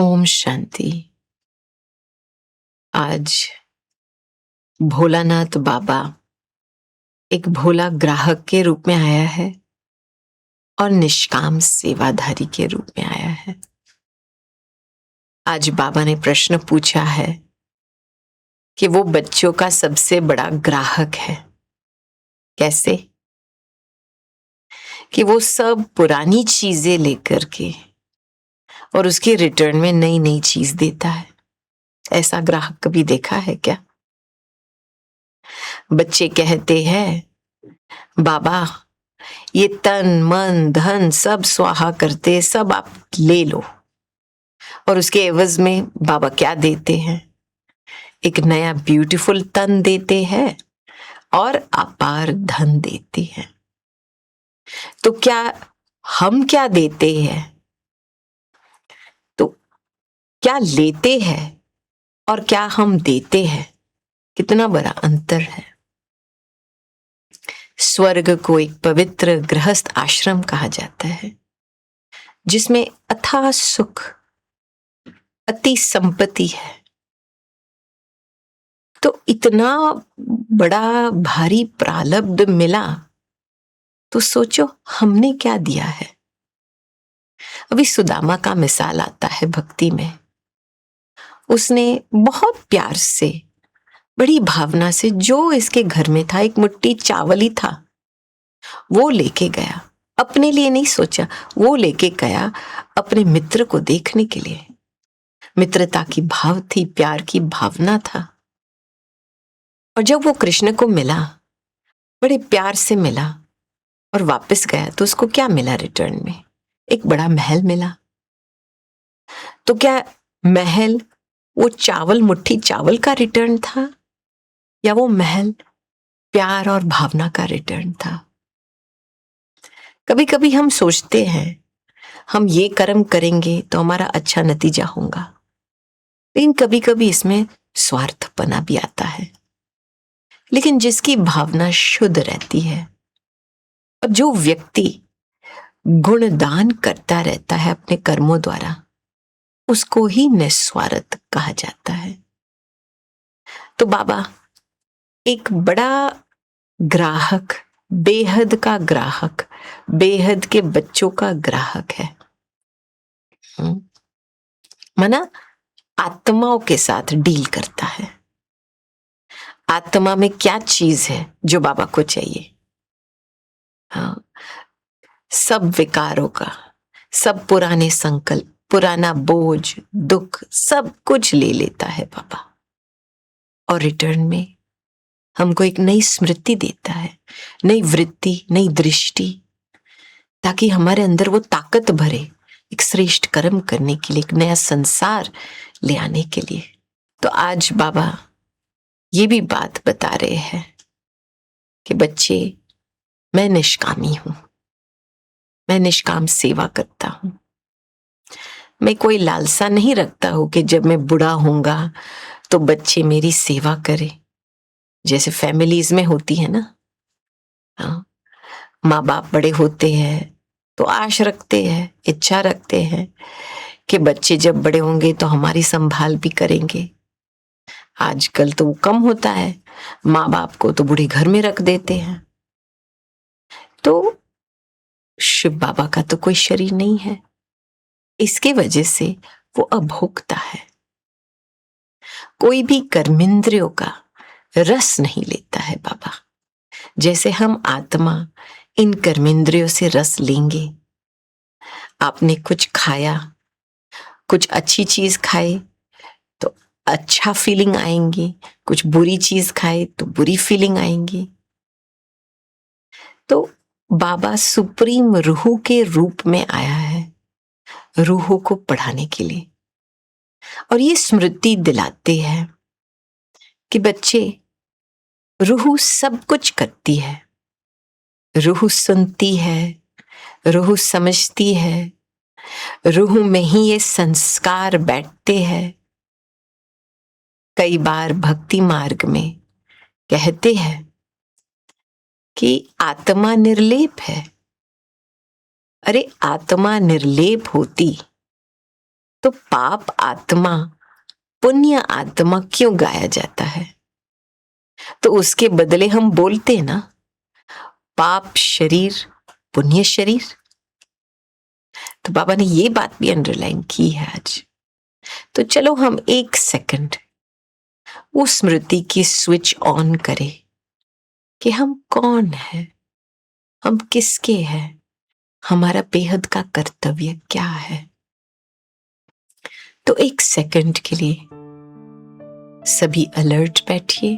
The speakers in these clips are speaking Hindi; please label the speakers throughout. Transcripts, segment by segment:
Speaker 1: ओम शांति। आज भोलानाथ बाबा एक भोला ग्राहक के रूप में आया है और निष्काम सेवाधारी के रूप में आया है। आज बाबा ने प्रश्न पूछा है कि वो बच्चों का सबसे बड़ा ग्राहक है। कैसे? कि वो सब पुरानी चीजें लेकर के और उसके रिटर्न में नई नई चीज देता है। ऐसा ग्राहक कभी देखा है क्या? बच्चे कहते हैं, बाबा ये तन मन धन सब स्वाहा करते, सब आप ले लो। और उसके एवज में बाबा क्या देते हैं? एक नया ब्यूटीफुल तन देते हैं और अपार धन देते हैं। तो क्या हम क्या देते हैं? तो क्या लेते हैं और क्या हम देते हैं? कितना बड़ा अंतर है। स्वर्ग को एक पवित्र गृहस्थ आश्रम कहा जाता है, जिसमें अथाह सुख अति संपत्ति है। तो इतना बड़ा भारी प्रारब्ध मिला, तो सोचो हमने क्या दिया है। अभी सुदामा का मिसाल आता है भक्ति में। उसने बहुत प्यार से, बड़ी भावना से, जो इसके घर में था, एक मुट्ठी चावल ही था, वो लेके गया। अपने लिए नहीं सोचा, वो लेके गया अपने मित्र को देखने के लिए। मित्रता की भाव थी, प्यार की भावना था। और जब वो कृष्ण को मिला, बड़े प्यार से मिला और वापस गया, तो उसको क्या मिला रिटर्न में? एक बड़ा महल मिला। तो क्या महल वो चावल, मुट्ठी चावल का रिटर्न था, या वो महल प्यार और भावना का रिटर्न था? कभी कभी हम सोचते हैं हम ये कर्म करेंगे तो हमारा अच्छा नतीजा होगा, लेकिन कभी कभी इसमें स्वार्थपना भी आता है। लेकिन जिसकी भावना शुद्ध रहती है और जो व्यक्ति गुणदान करता रहता है अपने कर्मों द्वारा, उसको ही निस्वार्थ कहा जाता है। तो बाबा एक बड़ा ग्राहक, बेहद का ग्राहक, बेहद के बच्चों का ग्राहक है। माना आत्माओं के साथ डील करता है। आत्मा में क्या चीज है जो बाबा को चाहिए? हाँ, सब विकारों का, सब पुराने संकल्प, पुराना बोझ, दुख, सब कुछ ले लेता है बाबा। और रिटर्न में हमको एक नई स्मृति देता है, नई वृत्ति, नई दृष्टि, ताकि हमारे अंदर वो ताकत भरे एक श्रेष्ठ कर्म करने के लिए, एक नया संसार ले आने के लिए। तो आज बाबा ये भी बात बता रहे हैं कि बच्चे, मैं निष्कामी हूं, मैं निष्काम सेवा करता हूं। मैं कोई लालसा नहीं रखता हूं कि जब मैं बूढ़ा होऊंगा तो बच्चे मेरी सेवा करें, जैसे फैमिलीज में होती है ना। हाँ, माँ बाप बड़े होते हैं तो आश रखते हैं, इच्छा रखते हैं कि बच्चे जब बड़े होंगे तो हमारी संभाल भी करेंगे। आजकल तो वो कम होता है, माँ बाप को तो बूढ़े घर में रख देते हैं। तो शिव बाबा का तो कोई शरीर नहीं है, इसके वजह से वो अभोक्ता है। कोई भी कर्मेंद्रियों का रस नहीं लेता है बाबा। जैसे हम आत्मा इन कर्मेंद्रियों से रस लेंगे। आपने कुछ खाया, कुछ अच्छी चीज खाई तो अच्छा फीलिंग आएंगी, कुछ बुरी चीज खाए तो बुरी फीलिंग आएंगी। तो बाबा सुप्रीम रूह के रूप में आया है, रूह को पढ़ाने के लिए। और ये स्मृति दिलाते हैं कि बच्चे, रूह सब कुछ करती है, रूह सुनती है, रूह समझती है, रूह में ही ये संस्कार बैठते हैं। कई बार भक्ति मार्ग में कहते हैं कि आत्मा निर्लेप है। अरे आत्मा निर्लेप होती तो पाप आत्मा पुण्य आत्मा क्यों गाया जाता है? तो उसके बदले हम बोलते हैं ना, पाप शरीर पुण्य शरीर। तो बाबा ने ये बात भी अंडरलाइन की है आज। तो चलो हम 1 सेकंड वो स्मृति की स्विच ऑन करें कि हम कौन है, हम किसके हैं, हमारा बेहद का कर्तव्य क्या है। तो 1 सेकंड के लिए सभी अलर्ट बैठिए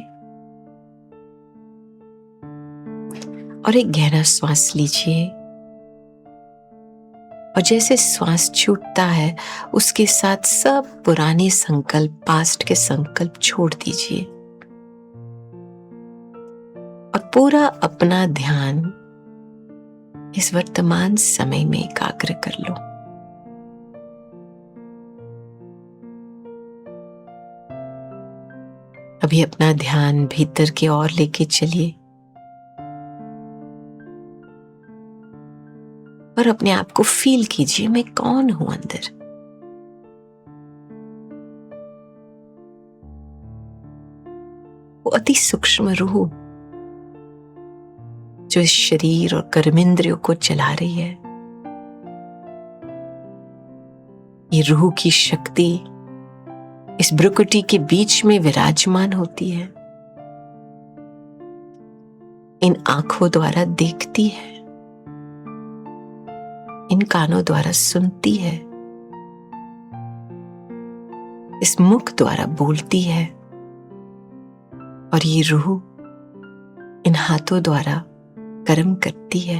Speaker 1: और एक गहरा श्वास लीजिए। और जैसे श्वास छूटता है उसके साथ सब पुराने संकल्प, पास्ट के संकल्प छोड़ दीजिए और पूरा अपना ध्यान इस वर्तमान समय में एकाग्र कर लो। अभी अपना ध्यान भीतर की ओर लेके चलिए और अपने आप को फील कीजिए, मैं कौन हूं अंदर। वो अति सूक्ष्म रूह जो इस शरीर और कर्मेंद्रियों को चला रही है, ये रूह की शक्ति इस भ्रुकुटी के बीच में विराजमान होती है, इन आंखों द्वारा देखती है, इन कानों द्वारा सुनती है, इस मुख द्वारा बोलती है और ये रूह इन हाथों द्वारा कर्म करती है।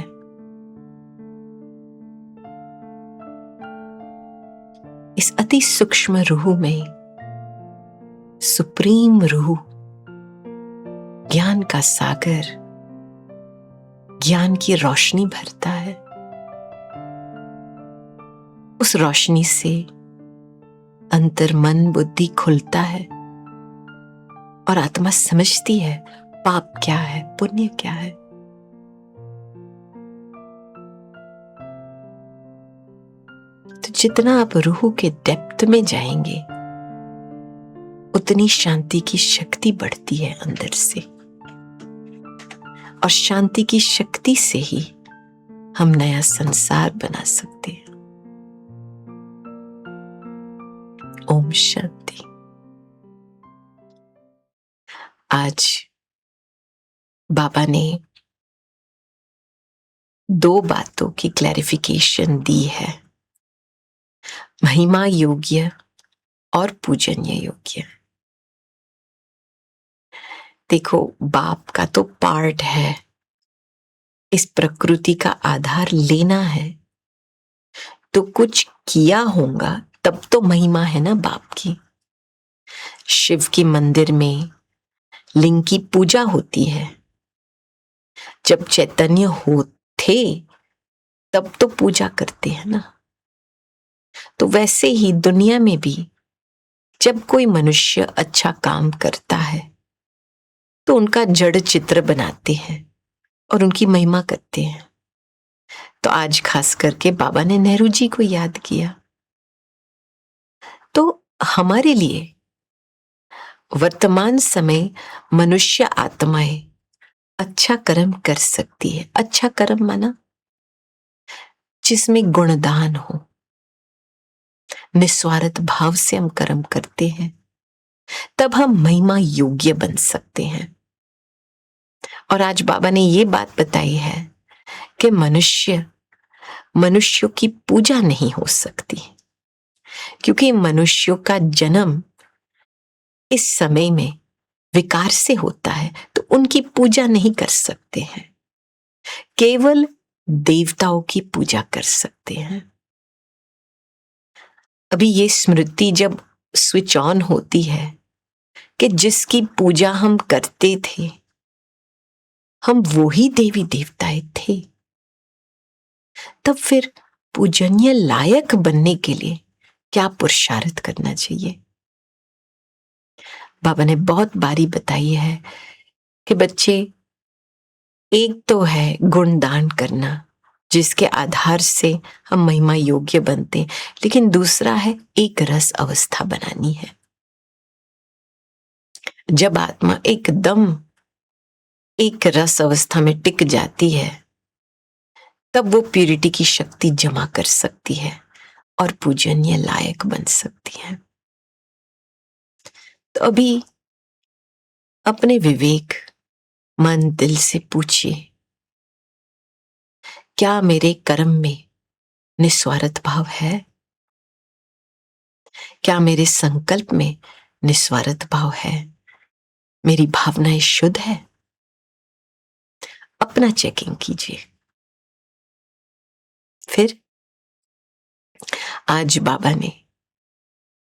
Speaker 1: इस अति सूक्ष्म रूह में सुप्रीम रूह ज्ञान का सागर, ज्ञान की रोशनी भरता है। उस रोशनी से अंतर मन बुद्धि खुलता है और आत्मा समझती है पाप क्या है, पुण्य क्या है। तो जितना आप रूह के डेप्थ में जाएंगे उतनी शांति की शक्ति बढ़ती है अंदर से, और शांति की शक्ति से ही हम नया संसार बना सकते हैं। ओम शांति। आज बाबा ने 2 बातों की क्लैरिफिकेशन दी है, महिमा योग्य और पूजनीय योग्य। देखो, बाप का तो पार्ट है, इस प्रकृति का आधार लेना है तो कुछ किया होगा तब तो महिमा है ना बाप की। शिव के मंदिर में लिंग की पूजा होती है, जब चैतन्य हो थे तब तो पूजा करते हैं ना। तो वैसे ही दुनिया में भी जब कोई मनुष्य अच्छा काम करता है तो उनका जड़ चित्र बनाते हैं और उनकी महिमा करते हैं। तो आज खास करके बाबा ने नेहरू जी को याद किया। तो हमारे लिए वर्तमान समय मनुष्य आत्माएं अच्छा कर्म कर सकती है। अच्छा कर्म माना जिसमें गुणदान हो, निस्वार्थ भाव से हम कर्म करते हैं, तब हम महिमा योग्य बन सकते हैं। और आज बाबा ने ये बात बताई है कि मनुष्यों की पूजा नहीं हो सकती, क्योंकि मनुष्यों का जन्म इस समय में विकार से होता है, तो उनकी पूजा नहीं कर सकते हैं। केवल देवताओं की पूजा कर सकते हैं। अभी ये स्मृति जब स्विच ऑन होती है कि जिसकी पूजा हम करते थे, हम वो ही देवी देवताएं थे, तब फिर पूजनीय लायक बनने के लिए क्या पुरुषार्थ करना चाहिए। बाबा ने बहुत बारी बताई है कि बच्चे, एक तो है गुणदान करना, जिसके आधार से हम महिमा योग्य बनते हैं। लेकिन दूसरा है एक रस अवस्था बनानी है। जब आत्मा एकदम एक रस अवस्था में टिक जाती है, तब वो प्यूरिटी की शक्ति जमा कर सकती है और पूजनीय लायक बन सकती है। तो अभी अपने विवेक मन दिल से पूछिए, क्या मेरे कर्म में निस्वार्थ भाव है? क्या मेरे संकल्प में निस्वार्थ भाव है? मेरी भावनाएं शुद्ध है? अपना चेकिंग कीजिए। फिर आज बाबा ने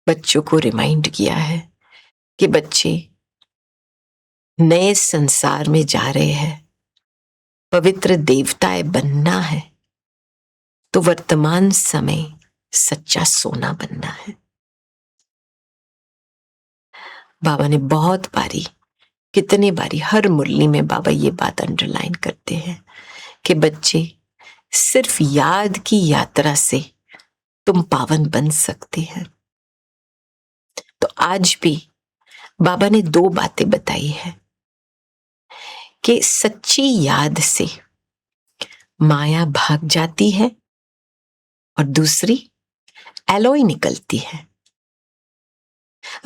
Speaker 1: बच्चों को रिमाइंड किया है कि बच्चे नए संसार में जा रहे हैं, पवित्र देवताएं बनना है, तो वर्तमान समय सच्चा सोना बनना है। बाबा ने बहुत बारी, कितने बारी, हर मुरली में बाबा ये बात अंडरलाइन करते हैं कि बच्चे, सिर्फ याद की यात्रा से तुम पावन बन सकते हैं। तो आज भी बाबा ने दो बातें बताई है कि सच्ची याद से माया भाग जाती है और दूसरी एलॉय निकलती है।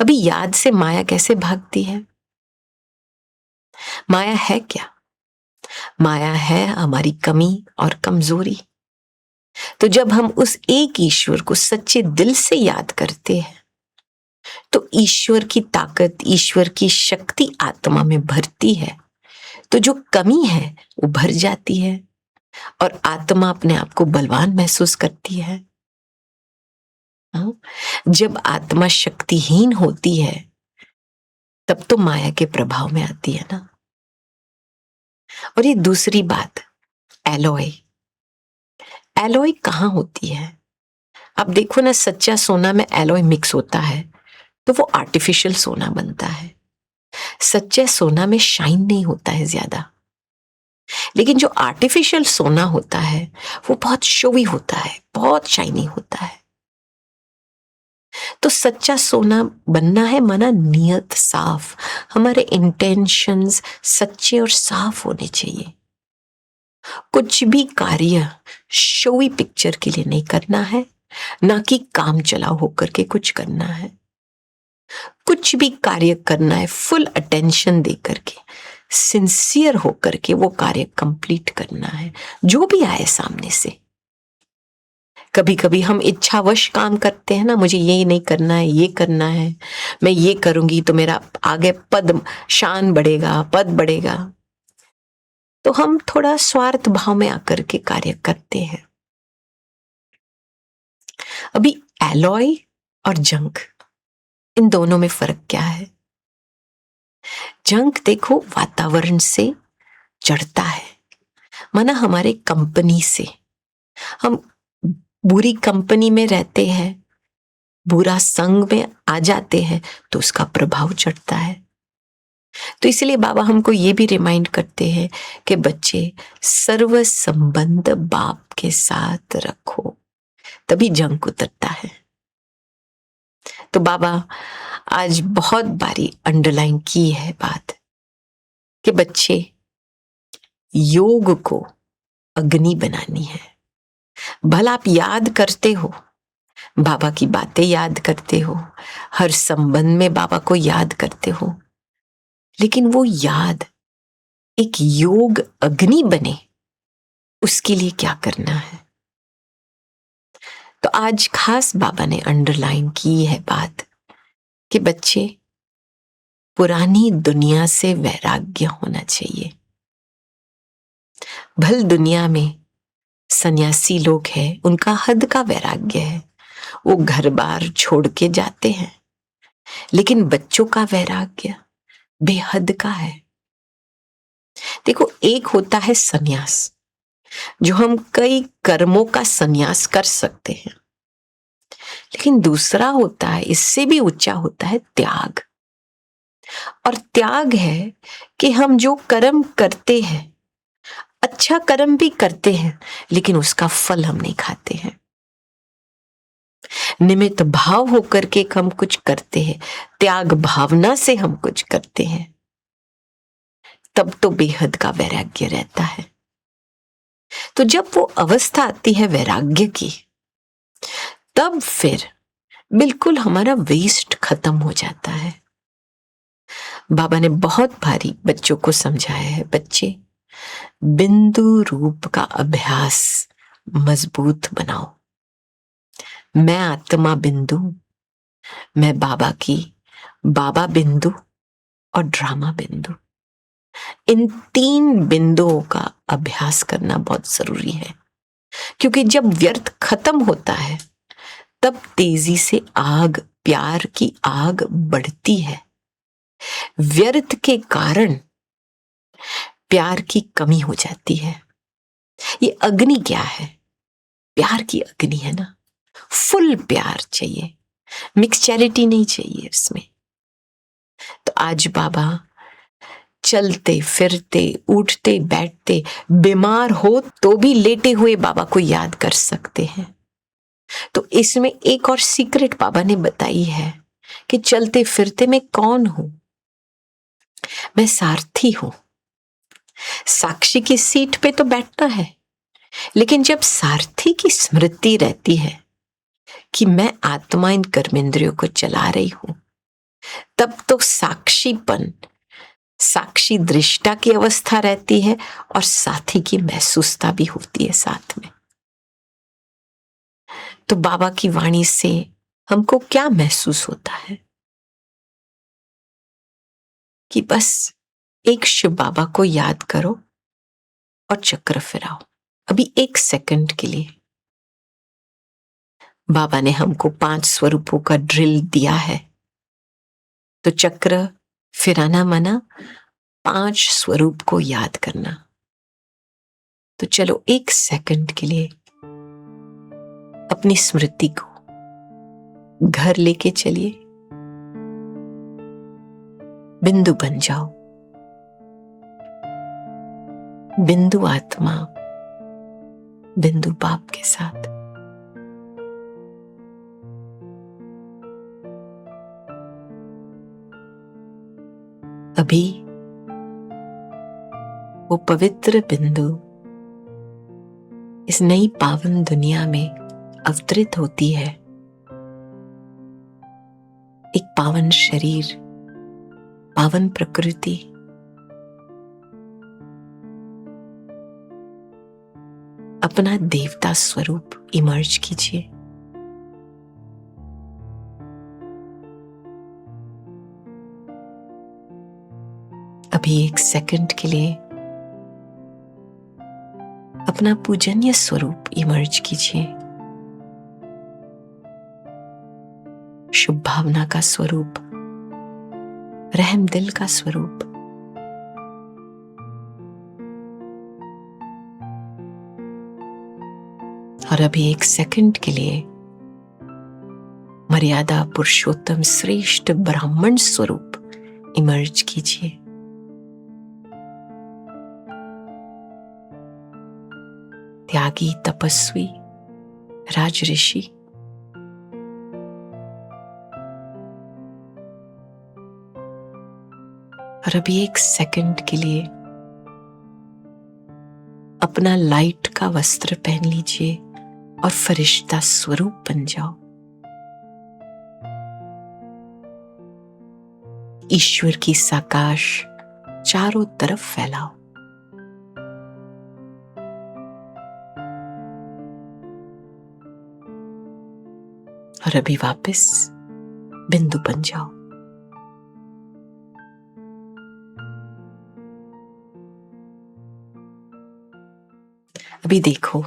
Speaker 1: अभी याद से माया कैसे भागती है? माया है क्या? माया है हमारी कमी और कमजोरी। तो जब हम उस एक ईश्वर को सच्चे दिल से याद करते हैं, तो ईश्वर की ताकत, ईश्वर की शक्ति आत्मा में भरती है, तो जो कमी है वो भर जाती है और आत्मा अपने आप को बलवान महसूस करती है। जब आत्मा शक्तिहीन होती है, तब तो माया के प्रभाव में आती है ना। और ये दूसरी बात, एलॉय। एलॉय कहाँ होती है? अब देखो ना, सच्चा सोना में एलॉय मिक्स होता है तो वो आर्टिफिशियल सोना बनता है। सच्चे सोना में शाइन नहीं होता है ज्यादा, लेकिन जो आर्टिफिशियल सोना होता है वो बहुत शोवी होता है, बहुत शाइनी होता है। तो सच्चा सोना बनना है, माना नियत साफ, हमारे इंटेंशंस सच्चे और साफ होने चाहिए। कुछ भी कार्य शोवी पिक्चर के लिए नहीं करना है, ना कि काम चलाओ होकर के कुछ करना है। कुछ भी कार्य करना है फुल अटेंशन देकर के, सिंसियर होकर के वो कार्य कंप्लीट करना है, जो भी आए सामने से। कभी कभी हम इच्छावश काम करते हैं ना, मुझे ये नहीं करना है, ये करना है, मैं ये करूंगी तो मेरा आगे पद शान बढ़ेगा, पद बढ़ेगा। तो हम थोड़ा स्वार्थ भाव में आकर के कार्य करते हैं। अभी एलॉय और जंक, इन दोनों में फर्क क्या है? जंक देखो वातावरण से चढ़ता है, माना हमारे कंपनी से, हम बुरी कंपनी में रहते हैं, बुरा संग में आ जाते हैं तो उसका प्रभाव चढ़ता है। तो इसलिए बाबा हमको ये भी रिमाइंड करते हैं कि बच्चे, सर्व संबंध बाप के साथ रखो, तभी जंग उतरता है। तो बाबा आज बहुत बारी अंडरलाइन की है बात कि बच्चे, योग को अग्नि बनानी है। भला आप याद करते हो, बाबा की बातें याद करते हो, हर संबंध में बाबा को याद करते हो, लेकिन वो याद एक योग अग्नि बने, उसके लिए क्या करना है? तो आज खास बाबा ने अंडरलाइन की है बात कि बच्चे, पुरानी दुनिया से वैराग्य होना चाहिए। भल दुनिया में सन्यासी लोग हैं, उनका हद का वैराग्य है, वो घर बार छोड़ के जाते हैं, लेकिन बच्चों का वैराग्य बेहद का है। देखो, एक होता है सन्यास, जो हम कई कर्मों का सन्यास कर सकते हैं, लेकिन दूसरा होता है, इससे भी ऊंचा होता है त्याग। और त्याग है कि हम जो कर्म करते हैं अच्छा कर्म भी करते हैं, लेकिन उसका फल हम नहीं खाते हैं। निमित्त भाव होकर के हम कुछ करते हैं, त्याग भावना से हम कुछ करते हैं, तब तो बेहद का वैराग्य रहता है। तो जब वो अवस्था आती है वैराग्य की, तब फिर बिल्कुल हमारा वेस्ट खत्म हो जाता है। बाबा ने बहुत भारी बच्चों को समझाया है, बच्चे बिंदु रूप का अभ्यास मजबूत बनाओ। मैं आत्मा बिंदु, मैं बाबा की बाबा बिंदु और ड्रामा बिंदु, इन 3 बिंदुओं का अभ्यास करना बहुत जरूरी है। क्योंकि जब व्यर्थ खत्म होता है, तब तेजी से आग, प्यार की आग बढ़ती है। व्यर्थ के कारण प्यार की कमी हो जाती है। ये अग्नि क्या है? प्यार की अग्नि है ना। फुल प्यार चाहिए, मिक्सचैरिटी नहीं चाहिए इसमें। तो आज बाबा चलते फिरते, उठते बैठते, बीमार हो तो भी लेटे हुए बाबा को याद कर सकते हैं। तो इसमें एक और सीक्रेट बाबा ने बताई है कि चलते फिरते मैं कौन हूं? मैं सारथी हूं। साक्षी की सीट पे तो बैठना है, लेकिन जब सारथी की स्मृति रहती है कि मैं आत्मा इन कर्मेंद्रियों को चला रही हूं, तब तो साक्षीपन, साक्षी दृष्टा की अवस्था रहती है और साथी की महसूसता भी होती है साथ में। तो बाबा की वाणी से हमको क्या महसूस होता है कि बस एक शिव बाबा को याद करो और चक्र फिराओ। अभी 1 सेकंड के लिए बाबा ने हमको 5 स्वरूपों का ड्रिल दिया है। तो चक्र फिराना माना 5 स्वरूप को याद करना। तो चलो 1 सेकंड के लिए अपनी स्मृति को घर लेके चलिए, बिंदु बन जाओ। बिंदु आत्मा, बिंदु बाप के साथ। अभी वो पवित्र बिंदु इस नई पावन दुनिया में अवतरित होती है। एक पावन शरीर, पावन प्रकृति, अपना देवता स्वरूप इमर्ज कीजिए। अभी 1 सेकंड के लिए अपना पूजनीय स्वरूप इमर्ज कीजिए। शुभ भावना का स्वरूप, रहम दिल का स्वरूप। और अभी 1 सेकंड के लिए मर्यादा पुरुषोत्तम श्रेष्ठ ब्राह्मण स्वरूप इमर्ज कीजिए। त्यागी, तपस्वी, राजऋषि। और अभी 1 सेकंड के लिए अपना लाइट का वस्त्र पहन लीजिए और फरिश्ता स्वरूप बन जाओ। ईश्वर की साकाश चारों तरफ फैलाओ। और अभी वापस बिंदु बन जाओ। अभी देखो,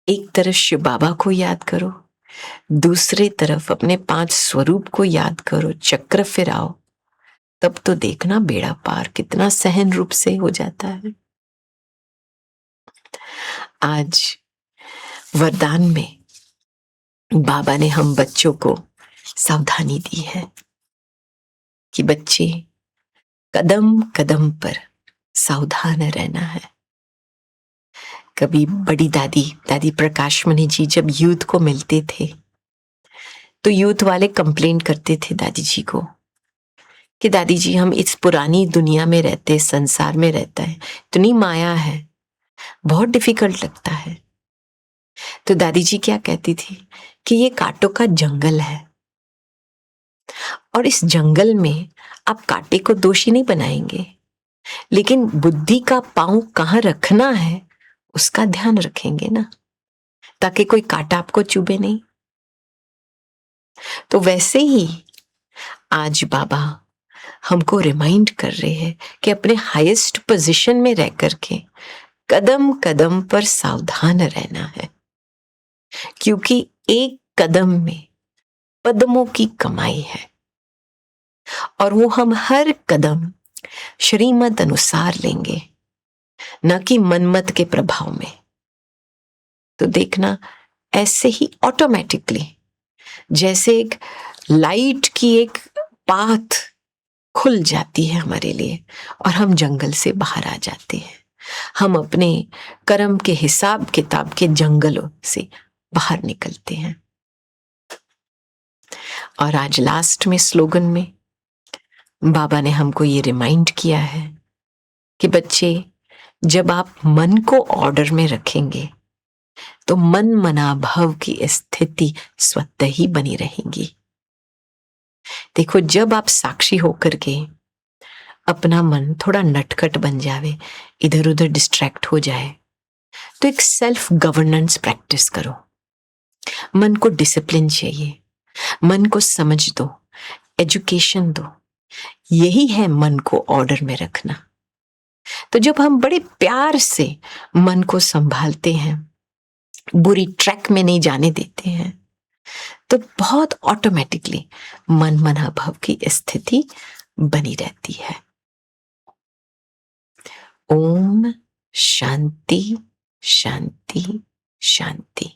Speaker 1: एक तरफ शिव बाबा को याद करो, दूसरी तरफ अपने 5 स्वरूप को याद करो, चक्र फिराओ। तब तो देखना बेड़ा पार कितना सहन रूप से हो जाता है। आज वरदान में बाबा ने हम बच्चों को सावधानी दी है कि बच्चे कदम कदम पर सावधान रहना है। कभी बड़ी दादी दादी प्रकाशमणि जी जब यूथ को मिलते थे तो यूथ वाले कंप्लेंट करते थे दादी जी को कि दादी जी हम इस पुरानी दुनिया में रहते, संसार में रहता है, इतनी माया है, बहुत डिफिकल्ट लगता है। तो दादी जी क्या कहती थी कि ये कांटों का जंगल है और इस जंगल में आप कांटे को दोषी नहीं बनाएंगे, लेकिन बुद्धि का पांव कहाँ रखना है उसका ध्यान रखेंगे ना, ताकि कोई कांटा आपको चुभे नहीं। तो वैसे ही आज बाबा हमको रिमाइंड कर रहे हैं कि अपने हाईएस्ट पोजीशन में रह करके कदम कदम पर सावधान रहना है, क्योंकि एक कदम में पद्मों की कमाई है और वो हम हर कदम श्रीमत अनुसार लेंगे, न कि मनमत के प्रभाव में। तो देखना ऐसे ही ऑटोमेटिकली जैसे एक लाइट की एक पाथ खुल जाती है हमारे लिए और हम जंगल से बाहर आ जाते हैं, हम अपने कर्म के हिसाब किताब के जंगलों से बाहर निकलते हैं। और आज लास्ट में स्लोगन में बाबा ने हमको ये रिमाइंड किया है कि बच्चे, जब आप मन को ऑर्डर में रखेंगे तो मन मना भव की स्थिति स्वतः ही बनी रहेगी। देखो, जब आप साक्षी होकर के अपना मन थोड़ा नटखट बन जावे, इधर उधर डिस्ट्रैक्ट हो जाए, तो एक सेल्फ गवर्नेंस प्रैक्टिस करो। मन को डिसिप्लिन चाहिए, मन को समझ दो, एजुकेशन दो। यही है मन को ऑर्डर में रखना। तो जब हम बड़े प्यार से मन को संभालते हैं, बुरी ट्रैक में नहीं जाने देते हैं, तो बहुत ऑटोमेटिकली मन मना भव की स्थिति बनी रहती है। ओम शांति शांति शांति।